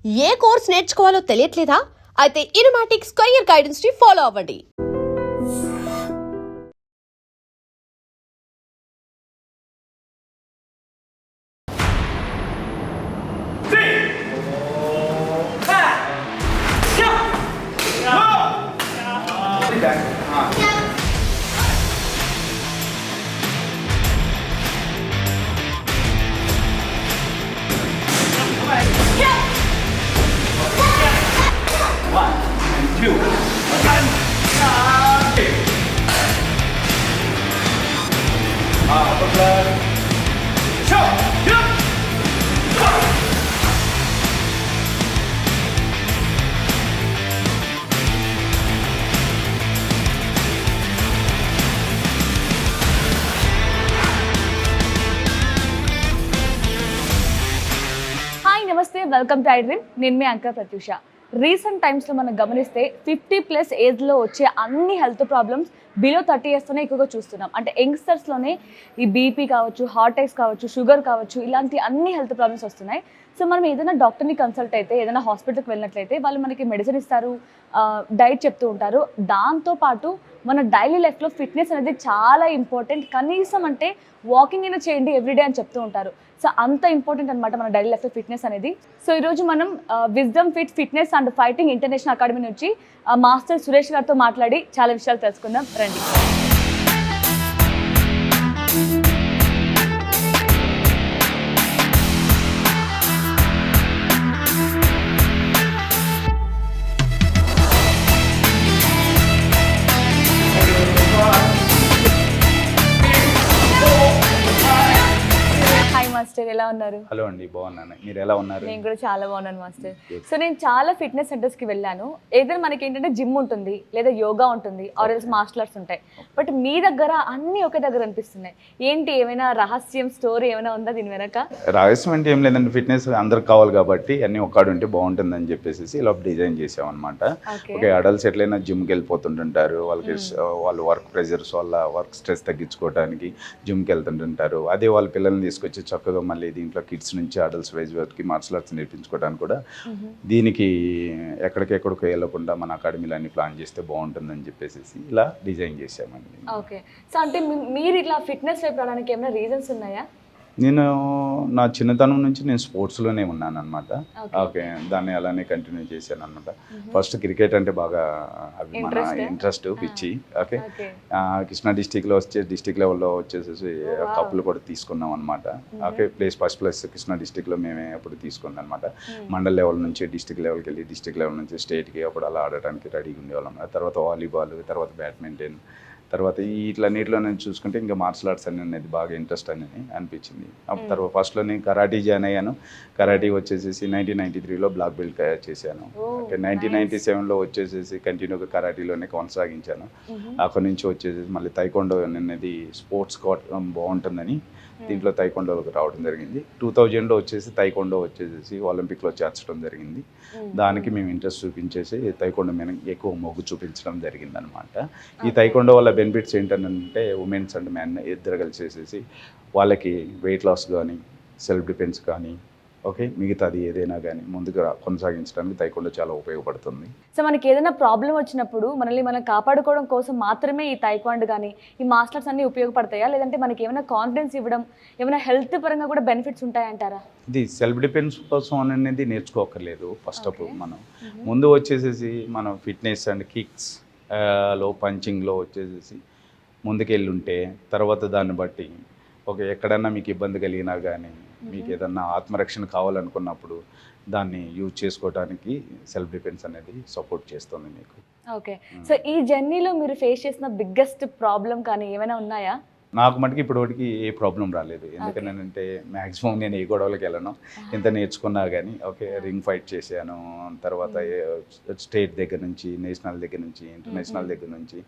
ఏ course నేర్చుకోవాలో తెలియట్లేదా? అయితే ఇనుమాటిక్స్ career guidance ని follow అవ్వండి. నమస్తే, వెల్కమ్ టు ఐ డ్రీమ్. నేను మీ యాంకర్ ప్రత్యూష. రీసెంట్ టైమ్స్లో మనం గమనిస్తే 50+ ఏజ్లో వచ్చే అన్ని హెల్త్ ప్రాబ్లమ్స్ బిలో 30 ఇయర్స్తోనే ఎక్కువగా చూస్తున్నాం. అంటే యంగ్స్టర్స్లోనే ఈ బీపీ కావచ్చు, హార్ట్ అటాక్స్ కావచ్చు, షుగర్ కావచ్చు, ఇలాంటి అన్ని హెల్త్ ప్రాబ్లమ్స్ వస్తున్నాయి. సో మనం ఏదైనా డాక్టర్ని కన్సల్ట్ అయితే, ఏదైనా హాస్పిటల్కి వెళ్ళినట్లయితే వాళ్ళు మనకి మెడిసిన్ ఇస్తారు, డైట్ చెప్తూ ఉంటారు. దాంతోపాటు మన డైలీ లైఫ్లో ఫిట్నెస్ అనేది చాలా ఇంపార్టెంట్. కనీసం అంటే వాకింగ్ అయినా చేయండి ఎవ్రీడే అని చెప్తూ ఉంటారు. సో అంత ఇంపార్టెంట్ అనమాట మన డైలీ లైఫ్లో ఫిట్నెస్ అనేది. సో ఈరోజు మనం wisdom fitness and fighting international academy నుంచి మాస్టర్ సురేష్ గారితో మాట్లాడి చాలా విషయాలు తెలుసుకుందాం రండి. మాస్టర్ ఎలా ఉన్నారు? హలో అండి, బాగున్నాను. మీరు ఎలా ఉన్నారు? నేను కూడా చాలా బాగున్నాను మాస్టర్. సో నేను చాలా ఫిట్నెస్ సెంటర్స్కి వెళ్ళాను. ఏదైనా మనకి ఏంటంటే జిమ్ ఉంటుంది, లేదా యోగా ఉంటుంది, ఆర్ ఎల్స్ మార్షల్ ఆర్ట్స్ ఉంటాయి. బట్ మీ దగ్గర అన్నీ ఒకే దగ్గర అనిపిస్తున్నాయి. ఏంటి, ఏమైనా రహస్యం స్టోరీ ఏమైనా ఉందా దీని వెనక? రహస్యం అంటే ఏం లేదండి, ఫిట్నెస్ అందరికి కావాలి కాబట్టి అన్నీ ఒక్కడు ఉంటే బాగుంటుందని చెప్పేసి ఇలా డిజైన్ చేసామన్నమాట. ఓకే, అడల్ట్స్ ఎట్లయినా జిమ్కి వెళ్ళిపోతుంటుంటారు, వాళ్ళు వర్క్ ప్రెజర్స్ వల్ల వర్క్ స్ట్రెస్ తగ్గించుకోవడానికి జిమ్కి వెళ్తుంటుంటారు. అదే వాళ్ళ పిల్లల్ని తీసుకొచ్చి చక్కగా మళ్ళీ దీంట్లో కిడ్స్ నుంచి అడల్ట్స్ వైజ్ వరకు మార్షల్ ఆర్ట్స్ నేర్పించుకోవడానికి కూడా దీనికి ఎక్కడికెక్కడికి వెళ్ళకుండా మన అకాడమీలో అన్ని ప్లాన్ చేస్తే బాగుంటుందని చెప్పేసి ఇలా డిజైన్ చేసామండి. ఓకే, సో అంటే మీరు ఇట్లా ఫిట్నెస్ వైపు రావడానికి ఏమైనా రీజన్స్ ఉన్నాయా? నేను నా చిన్నతనం నుంచి నేను స్పోర్ట్స్లోనే ఉన్నాను అనమాట. ఓకే, దాన్ని అలానే కంటిన్యూ చేశాను అనమాట. ఫస్ట్ క్రికెట్ అంటే బాగా మన ఇంట్రెస్ట్ పిచ్చి. ఓకే, కృష్ణా డిస్టిక్లో డిస్టిక్ లెవెల్లో వచ్చేసేసి కప్పులు కూడా తీసుకున్నాం అనమాట. ఓకే, ఫస్ట్ ప్లేస్ కృష్ణా డిస్టిక్లో మేమే అప్పుడు తీసుకున్నాం అనమాట. మండల్ లెవెల్ నుంచి డిస్టిక్ లెవెల్కి వెళ్ళి, డిస్టిక్ లెవెల్ నుంచి స్టేట్కి అప్పుడు అలా ఆడటానికి రెడీగా ఉండేవాళ్ళం. తర్వాత వాలీబాల్, తర్వాత బ్యాడ్మింటన్, తర్వాత ఇట్లన్నిటిలో నేను చూసుకుంటే ఇంకా మార్షల్ ఆర్ట్స్ అనేది బాగా ఇంట్రెస్ట్ అనేది అనిపించింది. అప్పుడు తర్వాత ఫస్ట్లో నేను కరాటీ జాయిన్ అయ్యాను. కరాటీ వచ్చేసేసి 1993లో బ్లాక్ బెల్ట్ చేశాను. ఓకే, 1997లో వచ్చేసేసి కంటిన్యూగా కరాటీలోనే కొనసాగించాను. అక్కడి నుంచి వచ్చేసేసి మళ్ళీ తైకొండో అనేది స్పోర్ట్స్ బాగుంటుందని దీంట్లో తైకొండోకి రావడం జరిగింది. 2000లో వచ్చేసి తైకొండో వచ్చేసి ఒలింపిక్లో చేర్చడం జరిగింది. దానికి మేము ఇంట్రెస్ట్ చూపించేసి తైకొండో మీద ఎక్కువ మొగ్గు చూపించడం జరిగింది అనమాట. ఈ తైకొండో వల్ల బెనిఫిట్స్ ఏంటంటే ఉమెన్స్ అండ్ మెన్ ఇద్దరు కలిసేసేసి వాళ్ళకి వెయిట్ లాస్ కానీ, సెల్ఫ్ డిఫెన్స్ కానీ, ఓకే, మిగతాది ఏదైనా కానీ ముందుగా కొనసాగించడానికి తైకొండో చాలా ఉపయోగపడుతుంది. సో మనకి ఏదైనా ప్రాబ్లం వచ్చినప్పుడు మనల్ని మనం కాపాడుకోవడం కోసం మాత్రమే ఈ తైక్వాండో కానీ ఈ మార్షల్ ఆర్ట్స్ అన్నీ ఉపయోగపడతాయా, లేదంటే మనకి ఏమైనా కాన్ఫిడెన్స్ ఇవ్వడం, ఏమైనా హెల్త్ పరంగా కూడా బెనిఫిట్స్ ఉంటాయంటారా? ఇది సెల్ఫ్ డిఫెన్స్ కోసం అనేది నేర్చుకోకర్లేదు. ఫస్ట్ ఆఫ్ మనం ముందు వచ్చేసేసి మనం ఫిట్నెస్ అండ్ కిక్స్ లో పంచింగ్లో వచ్చేసేసి ముందుకెళ్ళి ఉంటే తర్వాత దాన్ని బట్టి ఓకే, ఎక్కడన్నా మీకు ఇబ్బంది కలిగినా కానీ, మీకు ఏదన్నా ఆత్మరక్షణ కావాలనుకున్నప్పుడు దాన్ని యూజ్ చేసుకోవడానికి సెల్ఫ్ డిఫెన్స్ అనేది సపోర్ట్ చేస్తుంది మీకు. ఓకే, సో ఈ జర్నీలో మీరు ఫేస్ చేసిన బిగ్గెస్ట్ ప్రాబ్లం కానీ ఏమైనా ఉన్నాయా? నాకు మటుకు ఇప్పటివరకు ఏ ప్రాబ్లం రాలేదు. ఎందుకంటే మ్యాక్సిమం నేను ఏ గొడవలకి వెళ్ళను, ఎంత నేర్చుకున్నా కానీ. ఓకే, రింగ్ ఫైట్ చేశాను, తర్వాత స్టేట్ దగ్గర నుంచి, నేషనల్ దగ్గర నుంచి, ఇంటర్నేషనల్ దగ్గర నుంచి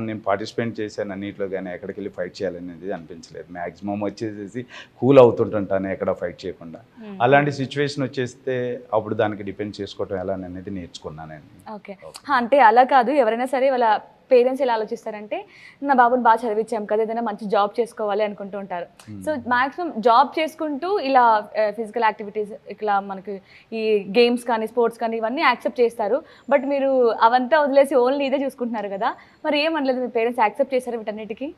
నేను పార్టిసిపేట్ చేశాను అన్నింటిలో. కానీ ఎక్కడికి వెళ్ళి ఫైట్ చేయాలనేది అనిపించలేదు. మ్యాక్సిమం వచ్చేసేసి కూల్ అవుతుంటుంటాను ఎక్కడ ఫైట్ చేయకుండా. అలాంటి సిచ్యువేషన్ వచ్చేస్తే అప్పుడు దానికి డిపెండ్ చేసుకోవటం ఎలా అనేది నేర్చుకున్నానండి. ఓకే, అంటే అలా కాదు, ఎవరైనా సరే వాళ్ళ పేరెంట్స్ ఎలా ఆలోచిస్తారంటే నా బాబుని బాగా చదివించాం కదా, ఏదైనా మంచి జాబ్ చేసుకోవాలి అనుకుంటూ ఉంటారు. సో మాక్సిమం జాబ్ చేసుకుంటూ ఇలా ఫిజికల్ యాక్టివిటీస్ ఇట్లా మనకి ఈ గేమ్స్ కానీ స్పోర్ట్స్ కానీ ఇవన్నీ యాక్సెప్ట్ చేస్తారు. బట్ మీరు అవంతా వదిలేసి ఓన్లీ ఇదే చూసుకుంటున్నారు కదా, మరి ఏమనలేదు మీ పేరెంట్స్ యాక్సెప్ట్ చేశారు వీటన్నిటికీ?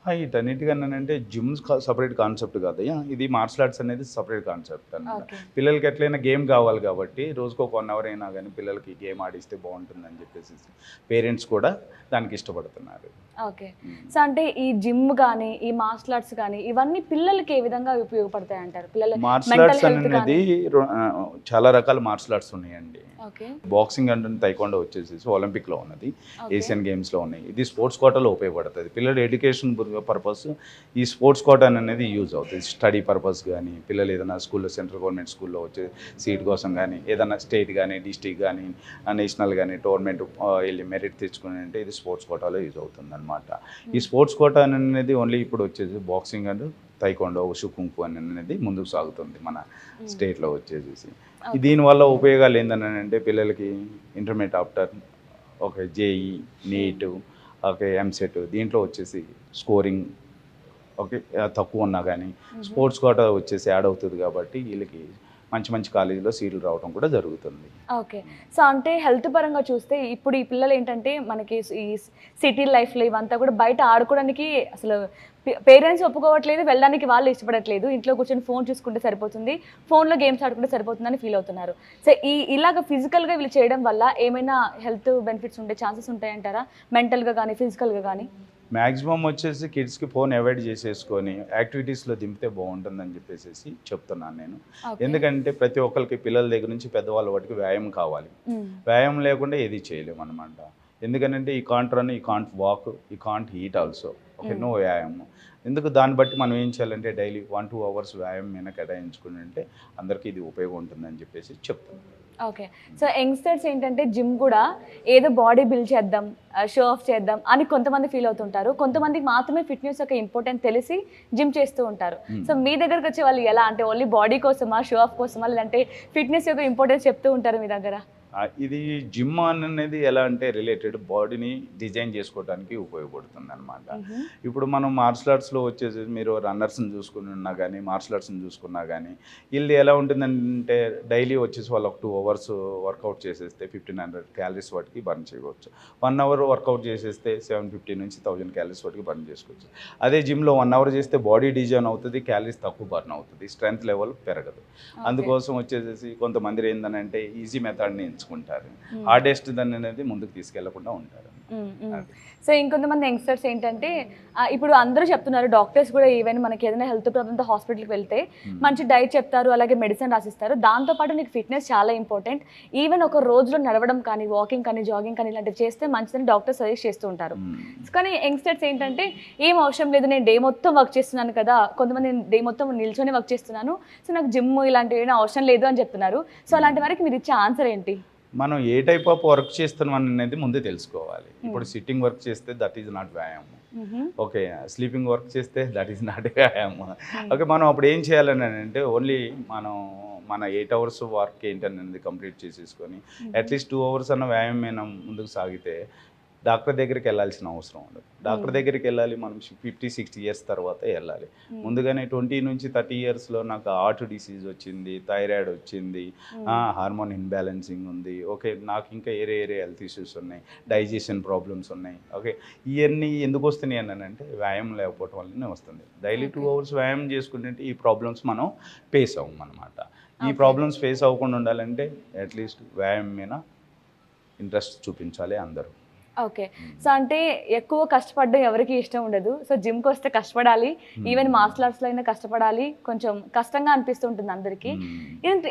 వీటన్నిటికన్నానంటే జిమ్ సపరేట్ కాన్సెప్ట్ కాదు, ఇది మార్షల్ ఆర్ట్స్ అనేది సపరేట్ కాన్సెప్ట్ అన్నమాట. Okay. పిల్లలకి ఎట్లయినా గేమ్ కావాలి కాబట్టి రోజుకు ఒక 1 అవర్ అయినా కానీ పిల్లలకి గేమ్ ఆడిస్తే బాగుంటుందని చెప్పేసి పేరెంట్స్ కూడా దానికి ఇష్టపడుతున్నారు. ఓకే. సో అంటే ఈ జిమ్ కానీ ఈ మార్షల్ ఆర్ట్స్ కానీ ఇవన్నీ పిల్లలకి ఏ విధంగా ఉపయోగపడతాయి అంటారు? పిల్లల మార్షల్ ఆర్ట్స్ అనేది చాలా రకాల మార్షల్ ఆర్ట్స్ ఉన్నాయండి. ఓకే. బాక్సింగ్ అంటే తైక్వాండో వచ్చేసి ఒలింపిక్లో ఉన్నది, ఏషియన్ గేమ్స్లో ఉన్నాయి. ఇది స్పోర్ట్స్ కోటాలో ఉపయోగపడుతుంది. పిల్లల ఎడ్యుకేషన్ పర్పస్ ఈ స్పోర్ట్స్ కోటా అనేది యూజ్ అవుతుంది. స్టడీ పర్పస్ కానీ పిల్లలు ఏదైనా స్కూల్లో సెంట్రల్ గవర్నమెంట్ స్కూల్లో వచ్చే సీట్ కోసం కానీ ఏదైనా స్టేట్ కానీ డిస్ట్రిక్ట్ కానీ నేషనల్ కానీ టోర్నమెంట్ వెళ్ళి మెరిట్ తెచ్చుకుని అంటే ఇది స్పోర్ట్స్ కోటాలో యూజ్ అవుతుంది అనమాట. ఈ స్పోర్ట్స్ కోటా అనేది ఓన్లీ ఇప్పుడు వచ్చేసి boxing and taekwondo wushu kung fu అనేది ముందుకు సాగుతుంది మన స్టేట్లో వచ్చేసి. దీనివల్ల ఉపయోగాలు ఏంటని అంటే పిల్లలకి intermediate after okay JEE NEET okay EAMCET దీంట్లో వచ్చేసి స్కోరింగ్ ఓకే తక్కువ ఉన్నా కానీ స్పోర్ట్స్ కోటా వచ్చేసి యాడ్ అవుతుంది కాబట్టి వీళ్ళకి మంచి మంచి కాలేజీలో సీట్లు రావడం కూడా జరుగుతుంది. ఓకే. సో అంటే హెల్త్ పరంగా చూస్తే ఇప్పుడు ఈ పిల్లలు ఏంటంటే మనకి ఈ సిటీ లైఫ్లో ఇవంతా కూడా బయట ఆడుకోవడానికి అసలు పేరెంట్స్ ఒప్పుకోవట్లేదు, వెళ్ళడానికి వాళ్ళు ఇష్టపడట్లేదు. ఇంట్లో కూర్చొని ఫోన్ చూసుకుంటే సరిపోతుంది, ఫోన్లో గేమ్స్ ఆడుకుంటే సరిపోతుందని ఫీల్ అవుతున్నారు. సో ఇలాగ ఫిజికల్గా వీళ్ళు చేయడం వల్ల ఏమైనా హెల్త్ బెనిఫిట్స్ ఉండే ఛాన్సెస్ ఉంటాయంటారా, మెంటల్గా కానీ ఫిజికల్గా కానీ? మ్యాక్సిమం వచ్చేసి కిడ్స్కి ఫోన్ అవాయిడ్ చేసేసుకొని యాక్టివిటీస్లో దింపితే బాగుంటుందని చెప్పేసి చెప్తున్నాను నేను. ఎందుకంటే ప్రతి ఒక్కరికి పిల్లల దగ్గర నుంచి పెద్దవాళ్ళ వాటికి వ్యాయామం కావాలి. వ్యాయామం లేకుండా ఏది చేయలేము అనమాట. ఎందుకంటే ఈ కాంట్ రన్, ఈ కాంట్ వాక్, ఈ can't eat also okay no వ్యాయామం. ఎందుకు దాన్ని బట్టి మనం ఏం చేయాలంటే డైలీ 1-2 అవర్స్ వ్యాయామం మీద కేటాయించుకుని అంటే అందరికీ ఇది ఉపయోగం ఉంటుందని చెప్పేసి చెప్తున్నాను. ఓకే. సో యంగ్స్టర్స్ ఏంటంటే జిమ్ కూడా ఏదో బాడీ బిల్డ్ చేద్దాం, షో ఆఫ్ చేద్దాం అని కొంతమంది ఫీల్ అవుతుంటారు. కొంతమందికి మాత్రమే ఫిట్నెస్ యొక్క ఇంపార్టెంట్ తెలిసి జిమ్ చేస్తూ ఉంటారు. సో మీ దగ్గరకు వచ్చే వాళ్ళు ఎలా అంటే ఓన్లీ బాడీ కోసమా, షో ఆఫ్ కోసమా, లేదంటే ఫిట్నెస్ యొక్క ఇంపార్టెన్స్ చెప్తూ ఉంటారు మీ దగ్గర? ఇది జిమ్ అనేది ఎలా అంటే రిలేటెడ్ బాడీని డిజైన్ చేసుకోవడానికి ఉపయోగపడుతుంది అనమాట. ఇప్పుడు మనం మార్షల్ ఆర్ట్స్లో వచ్చేసి మీరు రన్నర్స్ని చూసుకున్నా కానీ మార్షల్ ఆర్ట్స్ని చూసుకున్నా కానీ వీళ్ళు ఎలా ఉంటుందంటే డైలీ వచ్చేసి వాళ్ళు ఒక 2 అవర్స్ వర్కౌట్ చేసేస్తే 1500 క్యాలరీస్ వాటికి బర్న్ చేయవచ్చు. 1 అవర్ వర్కౌట్ చేసేస్తే 750 నుంచి 1000 క్యాలరీస్ వాటికి బర్న్ చేసుకోవచ్చు. అదే జిమ్లో 1 అవర్ చేస్తే బాడీ డిజైన్ అవుతుంది, క్యాలరీస్ తక్కువ బర్న్ అవుతుంది, స్ట్రెంత్ లెవెల్ పెరగదు. అందుకోసం వచ్చేసి కొంతమంది ఏంటంటే ఈజీ మెథడ్ని ఎంచుకుంటారు, హార్డెస్ట్ దాన్ని అనేది ముందుకు తీసుకెళ్లకుండా ఉంటారు. సో ఇంకొంతమంది యంగ్స్టర్స్ ఏంటంటే ఇప్పుడు అందరూ చెప్తున్నారు, డాక్టర్స్ కూడా ఈవెన్ మనకి ఏదైనా హెల్త్ ప్రాబ్లంతో హాస్పిటల్కి వెళ్తే మంచి డైట్ చెప్తారు, అలాగే మెడిసిన్ రాసిస్తారు. దాంతోపాటు నీకు ఫిట్నెస్ చాలా ఇంపార్టెంట్, ఈవెన్ ఒక రోజులో నడవడం కానీ వాకింగ్ కానీ జాగింగ్ కానీ ఇలాంటివి చేస్తే మంచిదని డాక్టర్ సజెస్ట్ చేస్తూ ఉంటారు. కానీ యంగ్స్టర్స్ ఏంటంటే ఏం అవసరం లేదు, నేను డే మొత్తం వర్క్ చేస్తున్నాను కదా, కొంతమంది డే మొత్తం నిల్చొని వర్క్ చేస్తున్నాను, సో నాకు జిమ్ ఇలాంటివి ఏమైనా అవసరం లేదు అని చెప్తున్నారు. సో అలాంటి వారికి మీరు ఇచ్చే ఆన్సర్ ఏంటి? మనం ఏ టైప్ ఆఫ్ వర్క్ చేస్తున్నాం అనేది ముందే తెలుసుకోవాలి. ఇప్పుడు సిట్టింగ్ వర్క్ చేస్తే దట్ ఈజ్ నాట్ వ్యాయామం, ఓకే స్లీపింగ్ వర్క్ చేస్తే దట్ ఈజ్ నాట్ వ్యాయామం. ఓకే మనం అప్పుడు ఏం చేయాలని అంటే ఓన్లీ మన 8 అవర్స్ వర్క్ ఏంటనేది కంప్లీట్ చేసేసుకొని అట్లీస్ట్ 2 అవర్స్ అన్న వ్యాయామం ముందుకు సాగితే డాక్టర్ దగ్గరికి వెళ్ళాల్సిన అవసరం ఉండదు. డాక్టర్ దగ్గరికి వెళ్ళాలి మనం 50-60 ఇయర్స్ తర్వాత వెళ్ళాలి. ముందుగానే 20 నుంచి 30 ఇయర్స్లో నాకు హార్ట్ డిసీజ్ వచ్చింది, థైరాయిడ్ వచ్చింది, హార్మోన్ ఇన్బ్యాలెన్సింగ్ ఉంది, ఓకే నాకు ఇంకా ఏరే హెల్త్ ఇష్యూస్ ఉన్నాయి, డైజెషన్ ప్రాబ్లమ్స్ ఉన్నాయి. ఓకే ఇవన్నీ ఎందుకు వస్తున్నాయి అంటే వ్యాయామం లేకపోవడం వల్లనే వస్తుంది. డైలీ 2 అవర్స్ వ్యాయామం చేసుకుంటే ఈ ప్రాబ్లమ్స్ మనం ఫేస్ అవ్వం అనమాట. ఈ ప్రాబ్లమ్స్ ఫేస్ అవ్వకుండా ఉండాలంటే అట్లీస్ట్ వ్యాయామం మీద ఇంట్రెస్ట్ చూపించాలి అందరూ. ఓకే. సో అంటే ఎక్కువ కష్టపడడం ఎవరికి ఇష్టం ఉండదు. సో జిమ్కి వస్తే కష్టపడాలి, ఈవెన్ మార్షల్ ఆర్ట్స్లో అయినా కష్టపడాలి, కొంచెం కష్టంగా అనిపిస్తుంటుంది అందరికీ.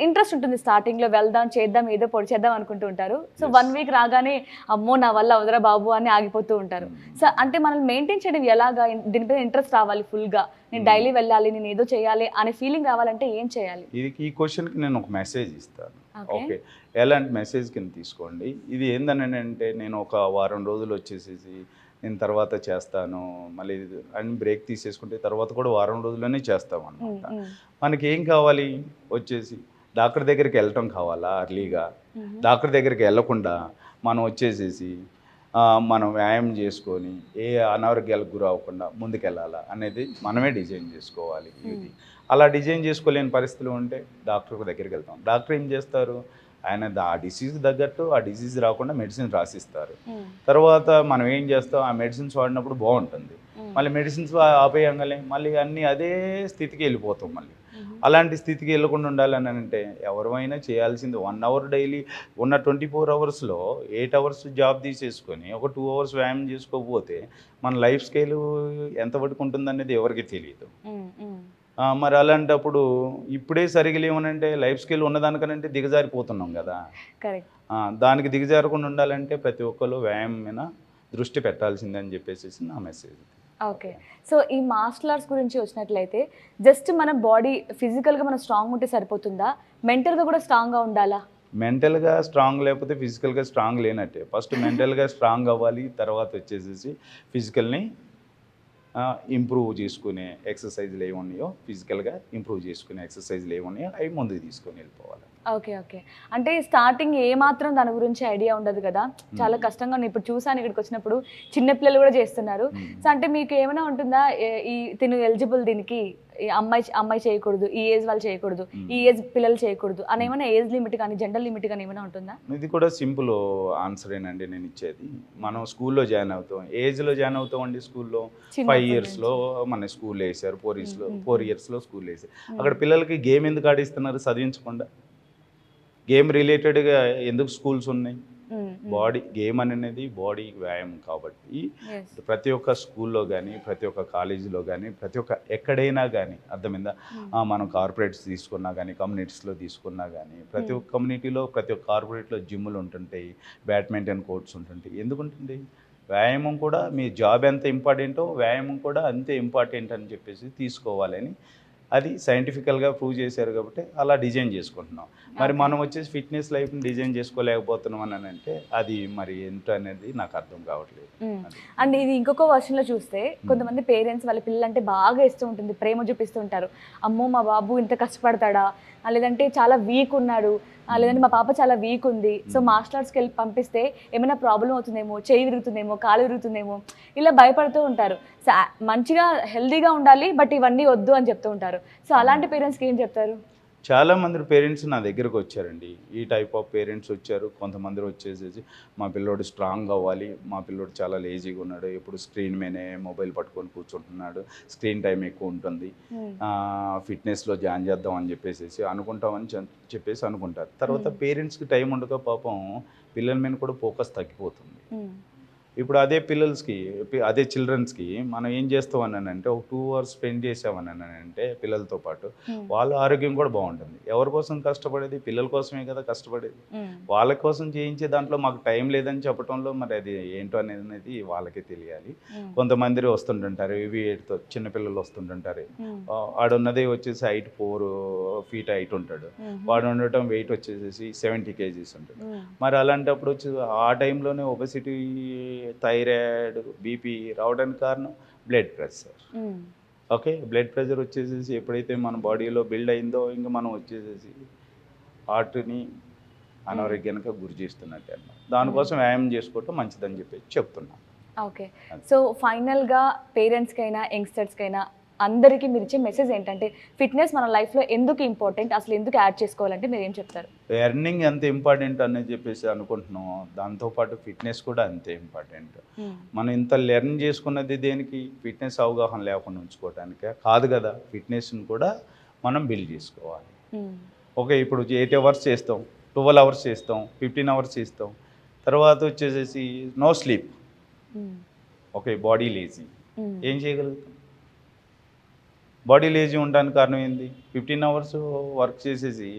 ఇంట్రెస్ట్ ఉంటుంది స్టార్టింగ్లో, వెళ్దాం చేద్దాం ఏదో పొడి చేద్దాం అనుకుంటూ ఉంటారు. సో 1 వీక్ రాగానే అమ్మో నా వల్ల అవదరా బాబు అని ఆగిపోతూ ఉంటారు. సో అంటే మనల్ని మెయింటైన్ చేయడం ఎలాగా, దీనిపైన ఇంట్రెస్ట్ రావాలి ఫుల్గా, నేను డైలీ వెళ్ళాలి, నేను ఏదో చేయాలి అనే ఫీలింగ్ రావాలంటే ఏం చేయాలి? ఈ క్వశ్చన్కి నేను ఒక మెసేజ్ ఇస్తాను. ఓకే ఎలాంటి మెసేజ్ కింద తీసుకోండి. ఇది ఏందని అంటే నేను ఒక వారం రోజులు వచ్చేసేసి నేను తర్వాత చేస్తాను మళ్ళీ అని బ్రేక్ తీసేసుకుంటే తర్వాత కూడా వారం రోజుల్లోనే చేస్తాం అనమాట. మనకి ఏం కావాలి వచ్చేసి డాక్టర్ దగ్గరికి వెళ్ళటం కావాలా అర్లీగా, డాక్టర్ దగ్గరికి వెళ్ళకుండా మనం వచ్చేసేసి మనం వ్యాయామం చేసుకొని ఏ అనారోగ్యాలకు గురి అవ్వకుండా ముందుకెళ్ళాలా అనేది మనమే డిజైన్ చేసుకోవాలి. ఇది అలా డిజైన్ చేసుకోలేని పరిస్థితులు ఉంటే డాక్టర్ దగ్గరికి వెళ్తాం. డాక్టర్ ఏం చేస్తారు, ఆయన ఆ డిసీజ్ తగ్గట్టు ఆ డిసీజ్ రాకుండా మెడిసిన్స్ రాసిస్తారు. తర్వాత మనం ఏం చేస్తాం, ఆ మెడిసిన్స్ వాడినప్పుడు బాగుంటుంది, మళ్ళీ మెడిసిన్స్ ఆపేయంగానే మళ్ళీ అన్నీ అదే స్థితికి వెళ్ళిపోతాం. మళ్ళీ అలాంటి స్థితికి వెళ్ళకుండా ఉండాలని అంటే ఎవరైనా చేయాల్సింది 1 అవర్ డైలీ ఉన్న 24 అవర్స్లో 8 అవర్స్ జాబ్ తీసేసుకొని ఒక 2 అవర్స్ వ్యాయామం చేసుకోకపోతే మన లైఫ్ స్కేల్ ఎంత పట్టుకుంటుంది అనేది ఎవరికి తెలియదు. మరి అలాంటప్పుడు ఇప్పుడే సరిగా లేవనంటే లైఫ్ స్కిల్ ఉన్నదానికనంటే దిగజారిపోతున్నాం కదా. కరెక్ట్. దానికి దిగజారకుండా ఉండాలంటే ప్రతి ఒక్కరు వ్యాయామం మీద దృష్టి పెట్టాల్సిందని చెప్పేసి నా మెసేజ్. ఓకే. సో ఈ మార్షల్ ఆర్ట్స్ గురించి వచ్చినట్లయితే జస్ట్ మన బాడీ ఫిజికల్గా మనం స్ట్రాంగ్ ఉంటే సరిపోతుందా, మెంటల్గా కూడా స్ట్రాంగ్గా ఉండాలా? మెంటల్గా స్ట్రాంగ్ లేకపోతే ఫిజికల్గా స్ట్రాంగ్ లేనట్టే. ఫస్ట్ మెంటల్గా స్ట్రాంగ్ అవ్వాలి, తర్వాత వచ్చేసేసి ఫిజికల్ని ఇంప్రూవ్ చేసుకునే ఎక్సర్సైజ్లు ఏమి ఉన్నాయో, ఫిజికల్గా ఇంప్రూవ్ చేసుకునే ఎక్సర్సైజ్లు ఏమి ఉన్నాయో అవి ముందుకు తీసుకొని వెళ్ళిపోవాలి. ఓకే. ఓకే. అంటే స్టార్టింగ్ ఏమాత్రం దాని గురించి ఐడియా ఉండదు కదా, చాలా కష్టంగా ఉంది. ఇప్పుడు చూసాను ఇక్కడికి వచ్చినప్పుడు చిన్నపిల్లలు కూడా చేస్తున్నారు. సో అంటే మీకు ఏమైనా ఉంటుందా, ఈ తిను ఎలిజిబుల్ దీనికి, ఈ అమ్మాయి చేయకూడదు, ఈ ఏజ్ వాళ్ళు చేయకూడదు, ఈ ఏజ్ పిల్లలు చేయకూడదు అని ఏమైనా ఏజ్ లిమిట్ కానీ జెండర్ లిమిట్ కానీ ఏమైనా ఉంటుందా? ఇది కూడా సింపుల్ ఆన్సరేనండి నేను ఇచ్చేది. మనం స్కూల్లో జాయిన్ అవుతాం, ఏజ్లో జాయిన్ అవుతామండి. స్కూల్లో 5 ఇయర్స్లో మన స్కూల్ వేసారు, 4 ఇయర్స్లో స్కూల్ వేసారు. అక్కడ పిల్లలకి గేమ్ ఎందుకు ఆడిస్తున్నారు చదివించకుండా? గేమ్ రిలేటెడ్గా ఎందుకు స్కూల్స్ ఉన్నాయి? బాడీ గేమ్ అనేది బాడీ వ్యాయామం కాబట్టి ప్రతి ఒక్క స్కూల్లో కానీ, ప్రతి ఒక్క కాలేజీలో కానీ, ప్రతి ఒక్క ఎక్కడైనా కానీ అర్థమైందా, మనం కార్పొరేట్స్ తీసుకున్నా కానీ, కమ్యూనిటీస్లో తీసుకున్నా కానీ, ప్రతి ఒక్క కమ్యూనిటీలో ప్రతి ఒక్క కార్పొరేట్లో జిమ్ములు ఉంటుంటాయి, బ్యాడ్మింటన్ కోర్ట్స్ ఉంటుంటాయి. ఎందుకు ఉంటుంది? వ్యాయామం కూడా మీ జాబ్ ఎంత ఇంపార్టెంటో వ్యాయామం కూడా అంతే ఇంపార్టెంట్ అని చెప్పేసి తీసుకోవాలని అది సైంటిఫికల్గా ప్రూవ్ చేశారు కాబట్టి అలా డిజైన్ చేసుకుంటున్నాం. మరి మనం వచ్చేసి ఫిట్నెస్ లైఫ్ని డిజైన్ చేసుకోలేకపోతున్నాం అని అంటే అది మరి ఏంటో అనేది నాకు అర్థం కావట్లేదు. అండ్ ఇది ఇంకొక వర్షన్లో చూస్తే కొంతమంది పేరెంట్స్ వాళ్ళ పిల్లలంటే బాగా ఇష్టం ఉంటుంది, ప్రేమ చూపిస్తూ ఉంటారు. అమ్మో మా బాబు ఇంత కష్టపడతాడా, లేదంటే చాలా వీక్ ఉన్నాడు, లేదంటే మా పాప చాలా వీక్ ఉంది, సో మార్షల్ ఆర్ట్స్కి వెళ్ళి పంపిస్తే ఏమైనా ప్రాబ్లం అవుతుందేమో, చేయి విరుగుతుందేమో, కాలు విరుగుతుందేమో, ఇలా భయపడుతూ ఉంటారు. సో మంచిగా హెల్దీగా ఉండాలి బట్ ఇవన్నీ వద్దు అని చెప్తూ ఉంటారు. సో అలాంటి పేరెంట్స్కి ఏం చెప్తారు? చాలామంది పేరెంట్స్ నా దగ్గరకు వచ్చారండి. ఈ టైప్ ఆఫ్ పేరెంట్స్ వచ్చారు. కొంతమంది వచ్చేసేసి మా పిల్లోడు స్ట్రాంగ్ అవ్వాలి, మా పిల్లోడు చాలా లేజీగా ఉన్నాడు, ఎప్పుడు స్క్రీన్ మీదే మొబైల్ పట్టుకొని కూర్చుంటున్నాడు, స్క్రీన్ టైం ఎక్కువ ఉంటుంది, ఫిట్నెస్లో జాయిన్ చేద్దాం అని చెప్పేసి అనుకుంటామని చెప్పేసి అనుకుంటారు. తర్వాత పేరెంట్స్కి టైం ఉండక పాపం పిల్లల మీద కూడా ఫోకస్ తగ్గిపోతుంది. ఇప్పుడు అదే అదే చిల్డ్రన్స్కి మనం ఏం చేస్తామని అంటే ఒక 2 అవర్స్ స్పెండ్ చేసామని అంటే పిల్లలతో పాటు వాళ్ళ ఆరోగ్యం కూడా బాగుంటుంది. ఎవరి కోసం కష్టపడేది? పిల్లల కోసమే కదా కష్టపడేది. వాళ్ళ కోసం చేయించే దాంట్లో మాకు టైం లేదని చెప్పడంలో మరి అది ఏంటో అనేది వాళ్ళకే తెలియాలి. కొంతమంది వస్తుంటుంటారు, ఇవి చిన్నపిల్లలు వస్తుంటుంటారు. వాడున్నదే వచ్చేసి హైట్ 4 feet హైట్ ఉంటాడు, వాడు ఉండటం వెయిట్ వచ్చేసి 70 kgs ఉంటుంది. మరి అలాంటప్పుడు వచ్చి ఆ టైంలోనే ఒబెసిటీ, థైరాయిడ్, బీపీ రావడానికి కారణం blood pressure. Okay, blood pressure వచ్చేసేసి ఎప్పుడైతే మన బాడీలో బిల్డ్ అయిందో ఇంకా మనం వచ్చేసేసి హార్ట్ని అనారోగ్యానికి గురి చేస్తున్నట్టే అన్నమాట. దానికోసం వ్యాయామం చేసుకోవటం మంచిదని చెప్పేసి చెప్తున్నాను. ఓకే. సో ఫైనల్గా పేరెంట్స్కైనా యంగ్స్టర్స్కైనా అందరికీ మీరు ఇచ్చే మెసేజ్ ఏంటంటే ఫిట్నెస్ మన లైఫ్లో ఎందుకు ఇంపార్టెంట్, అసలు ఎందుకు యాడ్ చేసుకోవాలంటే మీరు ఏం చెప్తారు? ఎర్నింగ్ ఎంత ఇంపార్టెంట్ అని చెప్పేసి అనుకుంటున్నాం, దాంతోపాటు ఫిట్నెస్ కూడా అంతే ఇంపార్టెంట్. మనం ఇంత లెర్న్ చేసుకున్నది దేనికి? ఫిట్నెస్ అవగాహన లేకుండా ఉంచుకోవడానికే కాదు కదా, ఫిట్నెస్ని కూడా మనం బిల్డ్ చేసుకోవాలి. ఓకే, ఇప్పుడు 8 అవర్స్ చేస్తాం, 12 అవర్స్ చేస్తాం, 15 అవర్స్ చేస్తాం, తర్వాత వచ్చేసేసి no sleep. Okay, body lazy. ఏం చేయగలుగుతాం? బాడీ లేజీ ఉండడానికి కారణం ఏంది? 15 అవర్స్ వర్క్ చేసేసి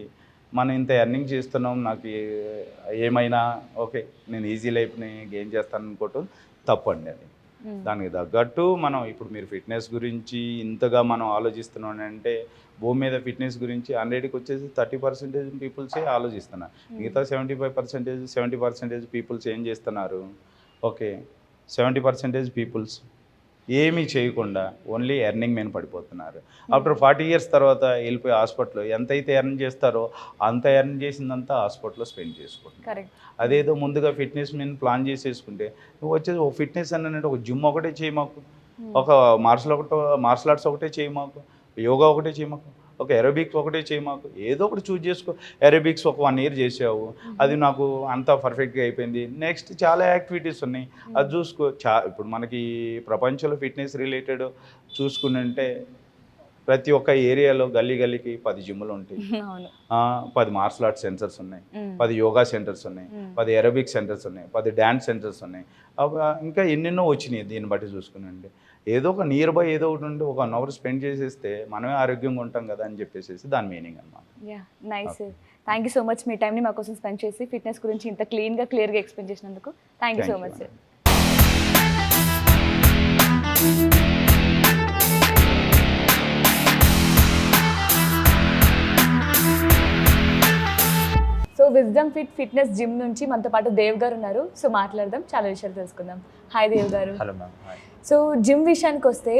మనం ఇంత ఎర్నింగ్ చేస్తున్నాం, నాకు ఏమైనా ఓకే నేను ఈజీ లైఫ్ని గెయిన్ చేస్తాను అనుకోవటం తప్పండి. అది దానికి తగ్గట్టు మనం ఇప్పుడు మీరు ఫిట్నెస్ గురించి ఇంతగా మనం ఆలోచిస్తున్నాం అంటే భూమి మీద ఫిట్నెస్ గురించి 100కి వచ్చేసి 30% పీపుల్సే ఆలోచిస్తున్నారు. మిగతా 70% పీపుల్స్ ఏం చేస్తున్నారు? ఓకే, 70% పీపుల్స్ ఏమీ చేయకుండా ఓన్లీ ఎర్నింగ్ మీద పడిపోతున్నారు. ఆఫ్టర్ 40 ఇయర్స్ తర్వాత వెళ్ళిపోయి హాస్పిటల్లో ఎంతైతే ఎర్న్ చేస్తారో అంత ఎర్న్ చేసిందంతా హాస్పిటల్లో స్పెండ్ చేసుకుంటారు. కరెక్ట్. అదేదో ముందుగా ఫిట్నెస్ మీద ప్లాన్ చేసేసుకుంటే నువ్వు వచ్చేది ఒక ఫిట్నెస్ అన్నట్టు ఒక జిమ్ ఒకటే చేయి మాకు, ఒక మార్షల్ ఆర్ట్స్ ఒకటే చేయి మాకు, యోగా ఒకటే చేయి మాకు, ఒక ఎరోబిక్స్ ఒకటే చేయి మాకు, ఏదో ఒకటి చూజ్ చేసుకో. ఎరోబిక్స్ ఒక 1 year చేసావు, అది నాకు అంతా పర్ఫెక్ట్గా అయిపోయింది. నెక్స్ట్ చాలా యాక్టివిటీస్ ఉన్నాయి, అది చూసుకో. ఇప్పుడు మనకి ప్రపంచంలో ఫిట్నెస్ రిలేటెడ్ చూసుకుంటే ప్రతి ఒక్క ఏరియాలో గల్లీకి 10 జిమ్లు ఉంటాయి, 10 మార్షల్ ఆర్ట్స్ సెంటర్స్ ఉన్నాయి, 10 యోగా సెంటర్స్ ఉన్నాయి, 10 ఎరోబిక్ సెంటర్స్ ఉన్నాయి, 10 డ్యాన్స్ సెంటర్స్ ఉన్నాయి, ఇంకా ఎన్నెన్నో వచ్చినాయి. దీన్ని బట్టి చూసుకునండి ఏదో ఒక నియర్ బై ఏదో ఒకటి ఉండి ఒక 1 hour స్పెండ్ చేసేస్తే మనమే ఆరోగ్యంగా ఉంటాం కదా అని చెప్పేసి దాని మీనింగ్ అన్నమాట. Yeah, nice. Thank you so much మీ టైంని మా కోసం స్పెండ్ చేసి ఫిట్నెస్ గురించి ఇంత క్లియర్గా ఎక్స్ప్లెయిన్ చేసినందుకు. Thank you so much sir. So wisdom fitness gym నుంచి మనతో పాటు దేవ్ గారు ఉన్నారు. సో మాట్లాడదాం, చాలా విషయాలు తెలుసుకుందాం. హాయ్ దేవ్ గారు. Hello ma'am. Hi. So gym విషయానికి వస్తే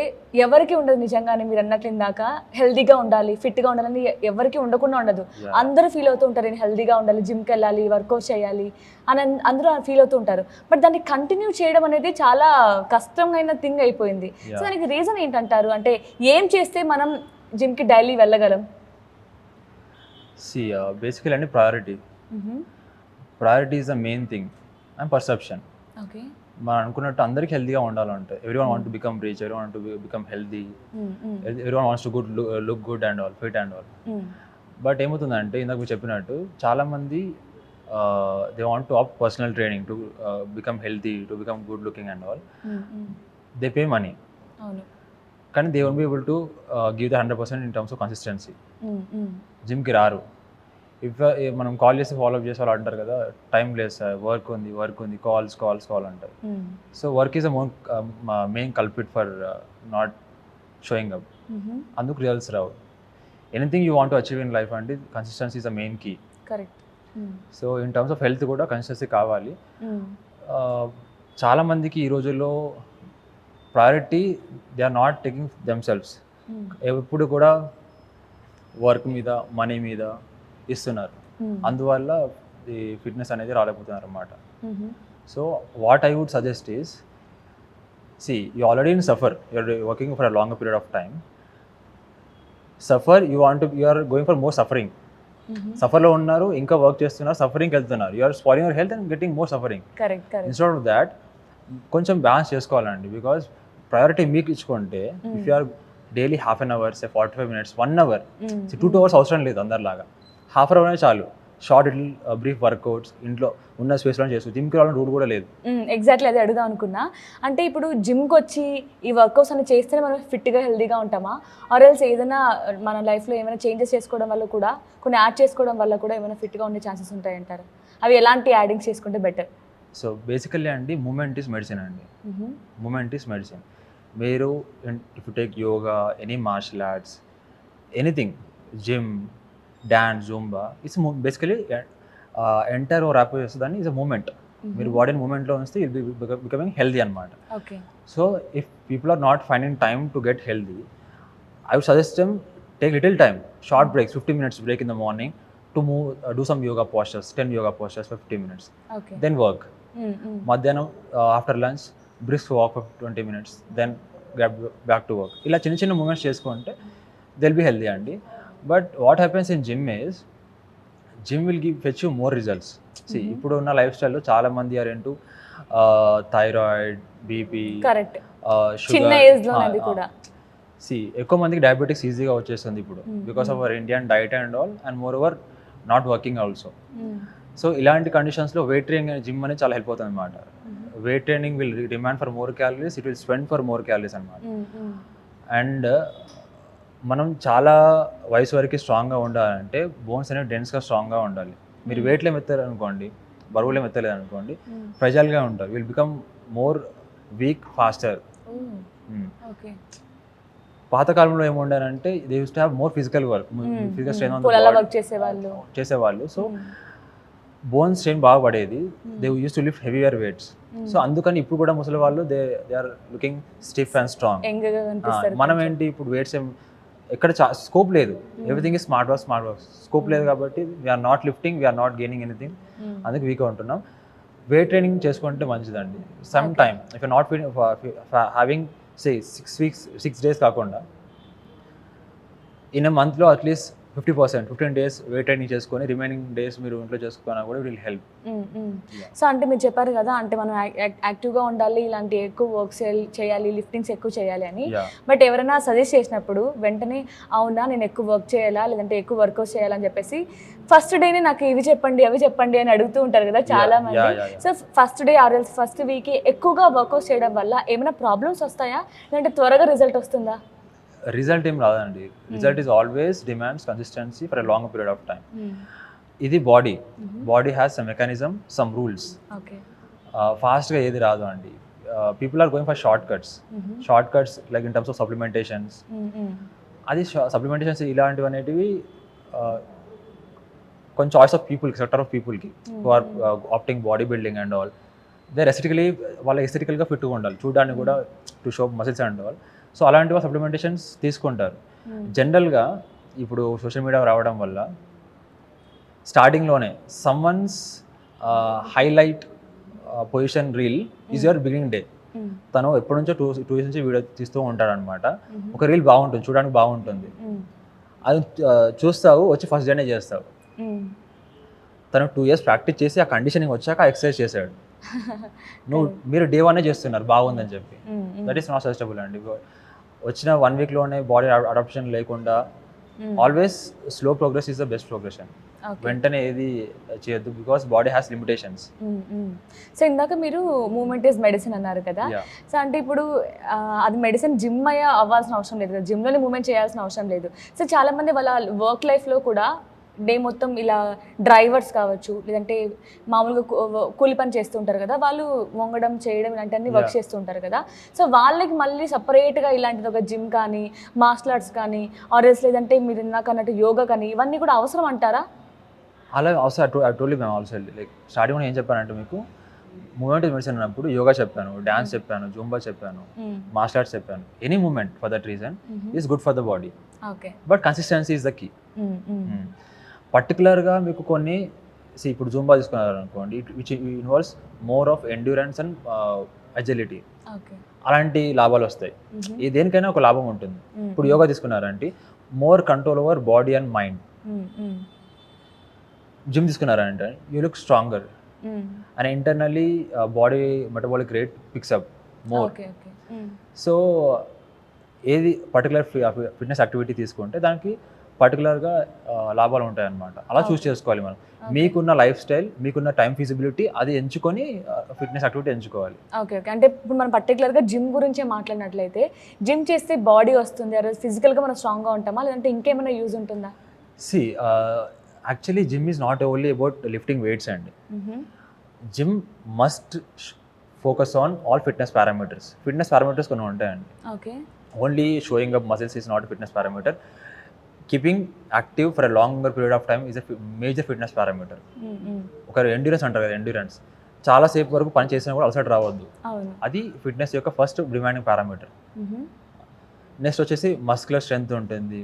ఎవరికి ఉండదు నిజంగానే, మీరు అన్నట్లు ఇందాక హెల్తీగా ఉండాలి, ఫిట్గా ఉండాలని ఎవరికి ఉండకుండా ఉండదు. అందరూ ఫీల్ అవుతూ ఉంటారు, నేను హెల్తీగా ఉండాలి, జిమ్కి వెళ్ళాలి, వర్కౌట్ చేయాలి అని అందరూ ఫీల్ అవుతూ ఉంటారు. బట్ దాన్ని కంటిన్యూ చేయడం అనేది చాలా కష్టమైన థింగ్ అయిపోయింది. సో దానికి రీజన్ ఏంటంటారు? అంటే ఏం చేస్తే మనం జిమ్కి డైలీ వెళ్ళగలం? బేసికలీ అండి priority is the main thing and perception. Okay. మనం అనుకున్నట్టు అందరికి హెల్తీగా ఉండాలంటే everyone want to become rich, everyone want to become healthy, everyone wants to look good and all, fit and all. But ఏమవుతుందంటే ఇందాక మీరు చెప్పినట్టు చాలామంది they want to opt personal training to become healthy, to become good looking and all. They pay money, కానీ they won't be able to give the 100% in terms of consistency. జిమ్కి రారు. మనం call చేసి ఫాలోఅప్ చేసే వాళ్ళు అంటారు కదా, time లేదు సార్, వర్క్ ఉంది, కాల్స్ అంటారు. So work is a main culprit for not showing up. అందుకు రిజల్ట్స్ రావు. Anything you want to achieve in life అంటే consistency is the main key. Correct. So in terms of health కూడా consistency కావాలి. చాలామందికి ఈ రోజుల్లో priority they are not taking themselves. ఎప్పుడు కూడా వర్క్ మీద, మనీ మీద ఇస్తున్నారు. అందువల్ల ఈ ఫిట్నెస్ అనేది రాలేకపోతున్నారు అన్నమాట. So what I would suggest is, you already in suffer, you're working for a longer period of time. You are going for more suffering. సఫర్లో ఉన్నారు, ఇంకా వర్క్ చేస్తున్నారు, సఫరింగ్కి వెళ్తున్నారు. You're spoiling your health and getting more suffering. Instead of that కొంచెం balance చేసుకోవాలండి. Because priority మీకు ఇచ్చుకుంటే if you are daily half an hour, 45 minutes, 1 hour, 2 hours అవసరం లేదు అందరిలాగా. హాఫ్ అవర్ అనేది చాలు. షార్ట్ బ్రీఫ్ వర్కౌట్స్ ఇంట్లో ఉన్న స్పేస్లో చేసుకోవచ్చు. జిమ్కి రావాలని రూల్ కూడా లేదు. ఎగ్జాక్ట్లీ అదే అడుగుదాం అనుకున్నా. అంటే ఇప్పుడు జిమ్కి వచ్చి ఈ వర్కౌట్స్ అని చేస్తేనే మనం ఫిట్గా హెల్తీగా ఉంటామా, ఆర్ ఎల్స్ ఏదైనా మన లైఫ్లో ఏమైనా చేంజెస్ చేసుకోవడం వల్ల కూడా, కొన్ని యాడ్ చేసుకోవడం వల్ల కూడా ఏమైనా ఫిట్గా ఉండే ఛాన్సెస్ ఉంటాయంటారు? అవి ఎలాంటి యాడింగ్స్ చేసుకుంటే బెటర్? సో బేసికల్లీ అండి, మూమెంట్ ఈస్ మెడిసిన్ అండి. Movement is medicine. మీరు if you take yoga, any martial arts, anything, gym, dance, zumba, it's basically entire ఓ ర్యాప్ చేస్తుందని ఇట్స్ అ మూమెంట్. మీరు బాడీని మూమెంట్లో ఉంచితే విల్ బి బికమింగ్ హెల్దీ అనమాట. So if people are not finding time to get healthy, I would suggest them take little time, short breaks, 15 minutes break in the morning to move, do some yoga postures, 10 yoga postures for 15 minutes. Then work. Madhyanam after lunch, brisk walk for 20 minutes, then get back to work. ఇలా చిన్న చిన్న moments చేసుకుంటే they'll be healthy అండి. But what happens in gym is, gym will fetch you more results. See, ఇప్పుడు ఉన్న life స్టైల్లో చాలా మంది ఆర్ ఇంటూ థైరాయిడ్, బీపీ, చిన్న ఏజ్ లో అది కూడా. ఎక్కువ మందికి డయాబెటిక్స్ ఈజీగా వచ్చేస్తుంది ఇప్పుడు because of our Indian diet and all, and more over not working also. So ఇలాంటి కండిషన్స్లో వెయిట్ ట్రైనింగ్ అండ్ జిమ్ అనేది చాలా హెల్ప్ అవుతుంది అనమాట. Weight training will demand for more calories, it will spend for more calories అనమాట. And మనం చాలా వయసు వరకు స్ట్రాంగ్గా ఉండాలంటే బోన్స్ అనేవి డెన్స్గా స్ట్రాంగ్గా ఉండాలి. మీరు వెయిట్లో ఎత్తారు అనుకోండి, బరువులో ఎత్తలేదు అనుకోండి, ఫ్రెజైల్గా ఉంటారు. Will become more weak faster. పాతకాలంలో ఏముండారంటే they use to have more physical work, physical strength చేసేవాళ్ళు. సో బోన్ స్ట్రెయిన్ బాగా పడేది. They use to lift heavier weights. So అందుకని ఇప్పుడు కూడా ముసలి వాళ్ళు they are looking stiff and strong. యంగ్గా కనిపిస్తారు. మనం ఏంటి ఇప్పుడు వెయిట్స్ ఎక్కడ స్కోప్ లేదు. Everything is smart work scope లేదు కాబట్టి we are not lifting, we are not gaining anything. అందుకు వీక్గా ఉంటున్నాం. వెయిట్ ట్రైనింగ్ చేసుకుంటే మంచిదండి. Some time if you not having say 6 days కాకుండా ఇన్ ఎ మంత్లో అట్లీస్ట్ 50%, 15 days వెయిట్ ట్రైనింగ్ చేసుకొని రిమైనింగ్ డేస్ మీరు ఇంట్లో చేసుకున్నా కూడా విల్ హెల్ప్. సో అంటే మీరు చెప్పారు కదా, అంటే మనం యాక్టివ్గా ఉండాలి, ఇలాంటి ఎక్కువ వర్క్స్ చేయాలి, లిఫ్టింగ్స్ ఎక్కువ చేయాలి అని. బట్ ఎవరైనా సజెస్ట్ చేసినప్పుడు వెంటనే అవునా నేను ఎక్కువ వర్క్ చేయాలా లేదంటే ఎక్కువ వర్కౌట్స్ చేయాలని చెప్పేసి ఫస్ట్ డేనే నాకు ఇవి చెప్పండి అవి చెప్పండి అని అడుగుతూ ఉంటారు కదా చాలా మంది. So first day or else first week ఎక్కువగా వర్కౌట్స్ చేయడం వల్ల ఏమైనా ప్రాబ్లమ్స్ వస్తాయా లేదంటే త్వరగా రిజల్ట్ వస్తుందా? రిజల్ట్ ఏం రాదండి. Result is always demands consistency for a long period of time. ఇది body has some mechanism, some rules. ఫాస్ట్గా ఏది రాదు అండి. People are going for short cuts like in terms of supplementations. అది సప్లిమెంటేషన్స్ ఇలాంటివి అనేటివి కొంచెం చాయిస్ ఆఫ్ పీపుల్కి, సెక్టర్ ఆఫ్ పీపుల్కి who are opting body building and all. They వాళ్ళ ఎస్థెటికల్గా ఫిట్గా ఉండాలి, చూడడానికి కూడా to show muscles and all. So అలాంటి సప్లిమెంటేషన్స్ తీసుకుంటారు. జనరల్గా ఇప్పుడు సోషల్ మీడియా రావడం వల్ల స్టార్టింగ్లోనే someone's highlight position reel is your beginning day. తను ఎప్పటి నుంచో 2 years నుంచి వీడియో తీస్తూ ఉంటాడు అనమాట. ఒక రీల్ బాగుంటుంది, చూడడానికి బాగుంటుంది, అది చూస్తావు, వచ్చి ఫస్ట్ డేనే చేస్తావు. తను 2 years ప్రాక్టీస్ చేసి ఆ కండిషనింగ్ వచ్చాక ఎక్సర్సైజ్ చేశాడు. మీరు డే 1 చేస్తున్నారు బాగుందని చెప్పి. దట్ ఈస్ నాట్ సజెస్టబుల్ అండి. వచ్చిన 1 weekలోనే బాడీ అడాప్షన్ లేకుండా always slow progress is the best progression. వెంటనే ఏది చేయొద్దు because body has limitations. So ఇందాక మీరు మూమెంట్ ఈజ్ మెడిసిన్ అన్నారు కదా. సో అంటే ఇప్పుడు అది మెడిసిన్ జిమ్ అవ్వాల్సిన అవసరం లేదు కదా, జిమ్లోనే మూమెంట్ చేయాల్సిన అవసరం లేదు. సో చాలామంది వాళ్ళ వర్క్ లైఫ్లో కూడా డే మొత్తం ఇలా డ్రైవర్స్ కావచ్చు లేదంటే మామూలుగా కూలి పని చేస్తుంటారు కదా, వాళ్ళు వంగడం చేయడం ఇలాంటివన్నీ వర్క్ చేస్తుంటారు కదా. సో వాళ్ళకి మళ్ళీ సపరేట్గా ఇలాంటిది ఒక జిమ్ కానీ మార్షల్ ఆర్ట్స్ కానీ ఆర్ఎస్ లేదంటే మీరు ఇందాక అన్నట్టు యోగా కానీ ఇవన్నీ కూడా అవసరం అంటారా? అలా అవసరం. టోల్లీ మేము ఆల్సో లైక్ స్టార్టింగ్ ఏం చెప్పానంటే మీకు మూమెంట్ ఇస్ మెడిసిన్ అన్నప్పుడు యోగా చెప్పాను, డాన్స్ చెప్పాను, జూంబా చెప్పాను, మార్షల్ ఆర్ట్స్ చెప్పాను. Any movement for that reason is good for the body. But consistency is the key. పర్టికులర్గా మీకు కొన్ని ఇప్పుడు జూంబా తీసుకున్నారు అనుకోండి, which involves more of endurance and agility. అలాంటి లాభాలు వస్తాయి. ఈ దేనికైనా ఒక లాభం ఉంటుంది. ఇప్పుడు యోగా తీసుకున్నారంటే more control over body and mind. Gym తీసుకున్నారంటే you look stronger and internally body metabolic rate picks up more. So ఏది పర్టికులర్ ఫిట్నెస్ యాక్టివిటీ తీసుకుంటే దానికి పర్టికులర్గా లాభాలు ఉంటాయన్నమాట. అలా చూస్ చేసుకోవాలి మనం. మీకున్న లైఫ్ స్టైల్, మీకున్న టైం ఫీజిబిలిటీ అది ఎంచుకొని ఫిట్నెస్ యాక్టివిటీ ఎంచుకోవాలి. ఓకే. అంటే ఇప్పుడు మనం పర్టికులర్గా జిమ్ గురించే మాట్లాడినట్లయితే జిమ్ చేస్తే బాడీ వస్తుంది, ఆ రోజు ఫిజికల్గా మనం స్ట్రాంగ్గా ఉంటామా లేదంటే ఇంకేమైనా యూజ్ ఉంటుందా? Actually gym is not only about lifting weights అండి. Gym must focus on all fitness parameters. Fitness parameters కొన్ని ఉంటాయండి. Okay. Only showing up muscles is not fitness parameter. Keeping active for a longer period of time is a major fitness parameter. ఒక endurance అంటారు కదా, endurance చాలాసేపు వరకు పని చేసినా కూడా అలసట రావద్దు, అది ఫిట్నెస్ యొక్క ఫస్ట్ డిమాండింగ్ పారామీటర్. నెక్స్ట్ వచ్చేసి మస్కులర్ స్ట్రెంగ్త్ ఉంటుంది,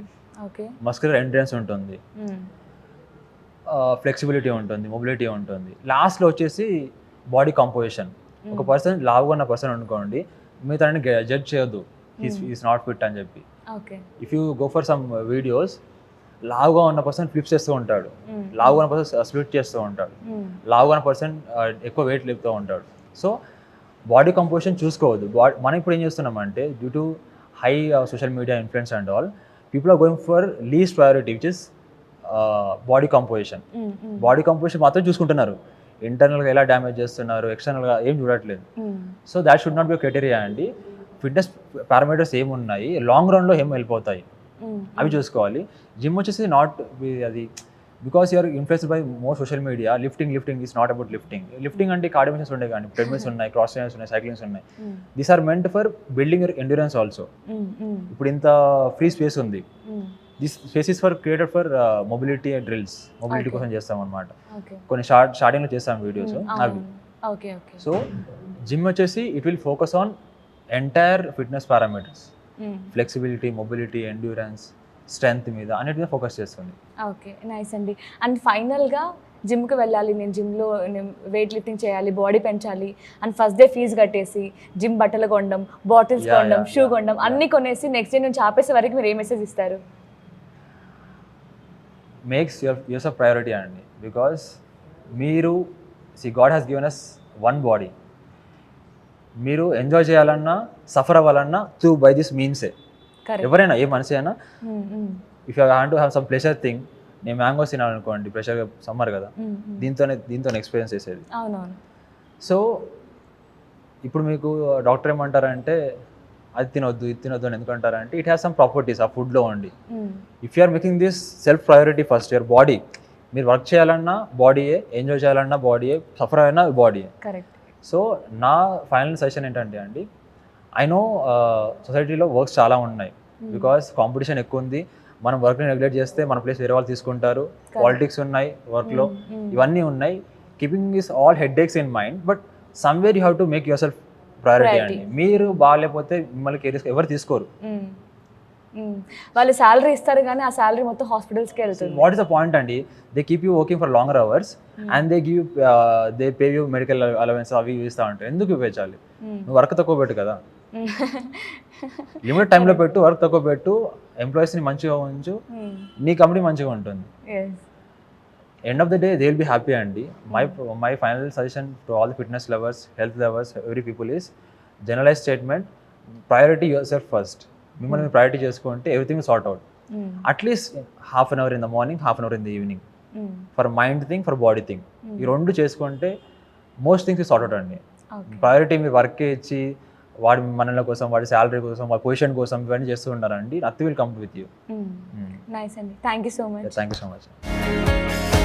మస్కులర్ ఎండ్యూరెన్స్ ఉంటుంది, ఫ్లెక్సిబిలిటీ ఉంటుంది, మొబిలిటీ ఉంటుంది. లాస్ట్లో వచ్చేసి బాడీ కంపోజిషన్. ఒక పర్సన్ లావుగా ఉన్న పర్సన్ అనుకోండి, మీరు తనని జడ్జ్ చేయొద్దు ఈస్ నాట్ ఫిట్ అని చెప్పి. If you go for some videos, లావుగా ఉన్న పర్సన్ ఫ్లిప్స్ చేస్తూ ఉంటాడు, లావుగా ఉన్న పర్సన్ స్ప్లిట్ చేస్తూ ఉంటాడు, లావుగా ఉన్న పర్సన్ ఎక్కువ వెయిట్ లేపుతూ ఉంటాడు. సో బాడీ కంపోజిషన్ చూసుకోవద్దు. మనం ఇప్పుడు ఏం చేస్తున్నామంటే due to high social media influence and all, people are going for least priority which is body composition. Body composition మాత్రం చూసుకుంటున్నారు, ఇంటర్నల్గా ఎలా డ్యామేజ్ చేస్తున్నారు, ఎక్స్టర్నల్గా ఏం చూడట్లేదు. So that should not be criteria అండి. ఫిట్నెస్ పారామీటర్స్ ఏమున్నాయి, లాంగ్ రన్లో ఏం వెళ్ళిపోతాయి అవి చూసుకోవాలి. జిమ్ వచ్చేసి నాట్ అది because you're influenced by more social media. Lifting is not about lifting అంటే కార్డియో మెషిన్స్ ఉండే కానీ ట్రెడ్మిల్స్ ఉన్నాయి, క్రాస్ ట్రైనర్స్ ఉన్నాయి, సైక్లింగ్స్ ఉన్నాయి. These are meant for building your endurance also. ఇప్పుడు ఇంత ఫ్రీ స్పేస్ ఉంది, this space is for created for mobility drills, mobility Okay. కోసం చేస్తాం అనమాట. ఓకే కొన్ని స్టార్టింగ్లో చేస్తాం వీడియోస్ అవి. ఓకే ఓకే సో జిమ్ వచ్చేసి it will focus on entire fitness parameters, flexibility, mobility, endurance, strength మీద అన్నిటి మీద ఫోకస్ చేస్తుంది. ఓకే నైస్ అండి. అండ్ ఫైనల్గా జిమ్కి వెళ్ళాలి, నేను జిమ్లో వెయిట్ లిఫ్టింగ్ చేయాలి, బాడీ పెంచాలి అండ్ ఫస్ట్ డే ఫీజు కట్టేసి జిమ్ బట్టలు కొనడం, బాటిల్స్ Yeah, కొనడం, yeah, షూ yeah, కొనడం yeah. అన్నీ కొనేసి నెక్స్ట్ డే నుంచి ఆపేసే వరకు మీరు ఏ మెసేజ్ ఇస్తారు? మేక్స్ యువర్ ప్రయారిటీ అండి. బికాస్ మీరు God has given us one body. మీరు ఎంజాయ్ చేయాలన్నా సఫర్ అవ్వాలన్నా త్రూ బై దిస్ మీన్సే. కరెక్ట్. ఎవరైనా ఏ మనిషి అయినా if you have to have some pressure thing, నేను మ్యాంగోస్ తినాలనుకోండి, ప్రెషర్ సమ్మర్ కదా, దీంతోనే ఎక్స్పీరియన్స్ చేసేది. అవునవును. సో ఇప్పుడు మీకు డాక్టర్ ఏమంటారంటే అది తినొద్దు ఇది తినొద్దు అని ఎందుకంటారంటే ఇట్ హ్యాస్ సమ్ ప్రాపర్టీస్ ఆ ఫుడ్లో ఉండి. If you are making this self priority first, your body, మీరు వర్క్ చేయాలన్నా బాడీయే, ఎంజాయ్ చేయాలన్నా బాడీయే, సఫర్ అయినా బాడీయే. కరెక్ట్. సో నా ఫైనల్ సజెషన్ ఏంటంటే అండి, ఐ నో సొసైటీలో వర్క్స్ చాలా ఉన్నాయి బికాస్ కాంపిటీషన్ ఎక్కువ ఉంది. మనం వర్క్ని నెగ్లెక్ట్ చేస్తే మన ప్లేస్ వేరే వాళ్ళు తీసుకుంటారు, పాలిటిక్స్ ఉన్నాయి వర్క్లో, ఇవన్నీ ఉన్నాయి. Keeping is all headaches in mind, but somewhere you have to make your self priority అండి. మీరు బాగాలేకపోతే మిమ్మల్ని కేర్ ఎవరు తీసుకోరు. వాళ్ళు శాలరీ ఇస్తారు కానీ ఆ శాలరీ మొత్తం హాస్పిటల్స్కి వెళ్తుంది. వాట్ ఇస్ ద పాయింట్ అండి? They keep you working for longer hours and they pay you medical allowance అవి ఇస్తూ ఉంటాయి. ఎందుకు ఇవ్వాలి? నువ్వు వర్క్ తక్కువ పెట్టు కదా, లిమిట్ టైంలో పెట్టు, వర్క్ తక్కువ పెట్టు, ఎంప్లాయీస్ని మంచిగా ఉంచు, నీ కంపెనీ మంచిగా ఉంటుంది. End of the day they will be happy అండి. My final suggestion to all the fitness lovers, health lovers, every people is generalize statement, priority yourself first. మిమ్మల్ని మీరు ప్రయారిటీ చేసుకుంటే everything sort out. At least half an hour in the morning, half an hour in the evening, for mind thing, for body thing. ఈ రెండు చేసుకుంటే most things sort out అండి. Priority మీ వర్కే ఇచ్చి వాడి మనల కోసం, వాడి శాలరీ కోసం, వాడి పొజిషన్ కోసం ఇవన్నీ చేస్తూ ఉంటారండి, nothing will come with you. Nice అండి. Thank you so much. Thank you so much.